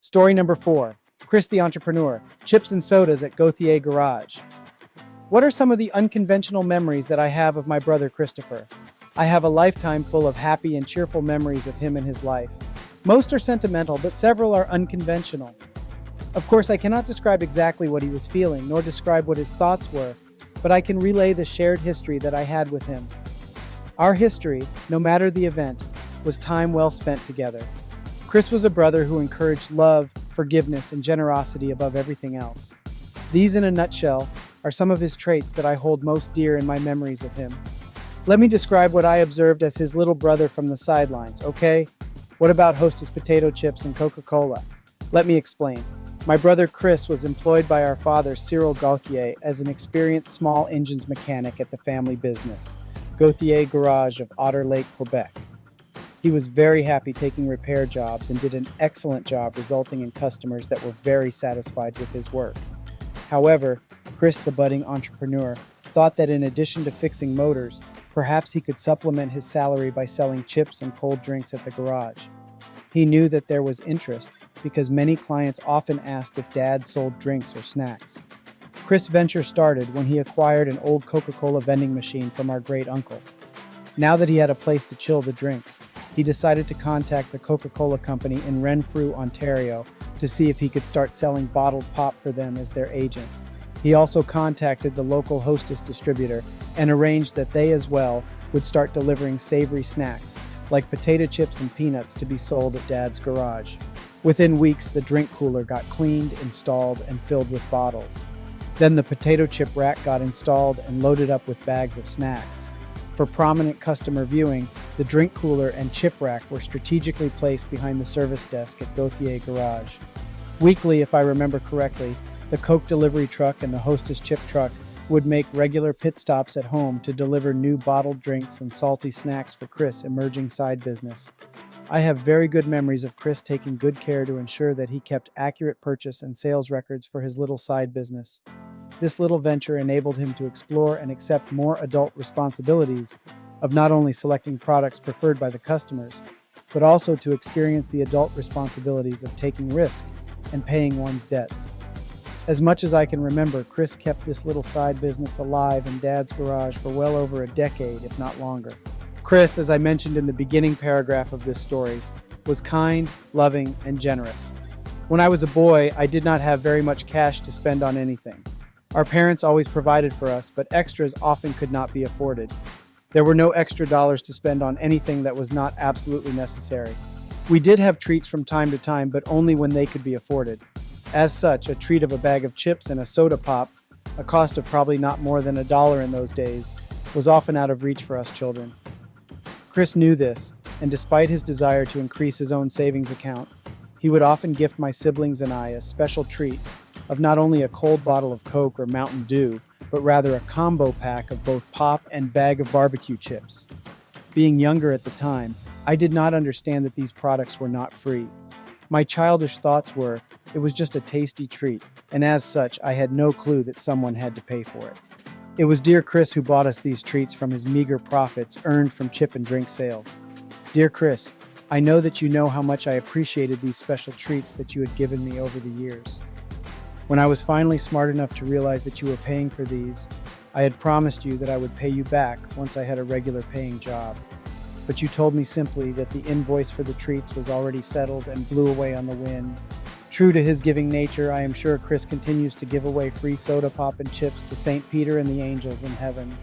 Story number 4. Chris the Entrepreneur. Chips and sodas at Gauthier Garage. What are some of the unconventional memories that I have of my brother Christopher? I have a lifetime full of happy and cheerful memories of him and his life. Most are sentimental, but several are unconventional. Of course, I cannot describe exactly what he was feeling, nor describe what his thoughts were, but I can relay the shared history that I had with him. Our history, no matter the event, was time well spent together. Chris was a brother who encouraged love, forgiveness, and generosity above everything else. These, in a nutshell, are some of his traits that I hold most dear in my memories of him. Let me describe what I observed as his little brother from the sidelines, okay? What about Hostess potato chips and Coca-Cola? Let me explain. My brother Chris was employed by our father Cyril Gauthier as an experienced small engines mechanic at the family business, Gauthier Garage of Otter Lake, Quebec. He was very happy taking repair jobs and did an excellent job, resulting in customers that were very satisfied with his work. However, Chris, the budding entrepreneur, thought that in addition to fixing motors, perhaps he could supplement his salary by selling chips and cold drinks at the garage. He knew that there was interest because many clients often asked if Dad sold drinks or snacks. Chris' venture started when he acquired an old Coca-Cola vending machine from our great uncle. Now that he had a place to chill the drinks, he decided to contact the Coca-Cola company in Renfrew, Ontario, to see if he could start selling bottled pop for them as their agent. He also contacted the local Hostess distributor and arranged that they as well would start delivering savory snacks, like potato chips and peanuts, to be sold at Dad's garage. Within weeks, the drink cooler got cleaned, installed, and filled with bottles. Then the potato chip rack got installed and loaded up with bags of snacks. For prominent customer viewing, the drink cooler and chip rack were strategically placed behind the service desk at Gauthier Garage. Weekly, if I remember correctly, the Coke delivery truck and the Hostess chip truck would make regular pit stops at home to deliver new bottled drinks and salty snacks for Chris' emerging side business. I have very good memories of Chris taking good care to ensure that he kept accurate purchase and sales records for his little side business. This little venture enabled him to explore and accept more adult responsibilities of not only selecting products preferred by the customers, but also to experience the adult responsibilities of taking risk and paying one's debts. As much as I can remember, Chris kept this little side business alive in Dad's garage for well over a decade, if not longer. Chris, as I mentioned in the beginning paragraph of this story, was kind, loving, and generous. When I was a boy, I did not have very much cash to spend on anything. Our parents always provided for us, but extras often could not be afforded. There were no extra dollars to spend on anything that was not absolutely necessary. We did have treats from time to time, but only when they could be afforded. As such, a treat of a bag of chips and a soda pop, a cost of probably not more than $1 in those days, was often out of reach for us children. Chris knew this, and despite his desire to increase his own savings account, he would often gift my siblings and I a special treat of not only a cold bottle of Coke or Mountain Dew, but rather a combo pack of both pop and bag of barbecue chips. Being younger at the time, I did not understand that these products were not free. My childish thoughts were, it was just a tasty treat, and as such, I had no clue that someone had to pay for it. It was dear Chris who bought us these treats from his meager profits earned from chip and drink sales. Dear Chris, I know that you know how much I appreciated these special treats that you had given me over the years. When I was finally smart enough to realize that you were paying for these, I had promised you that I would pay you back once I had a regular paying job. But you told me simply that the invoice for the treats was already settled and blew away on the wind. True to his giving nature, I am sure Chris continues to give away free soda pop and chips to St. Peter and the angels in heaven.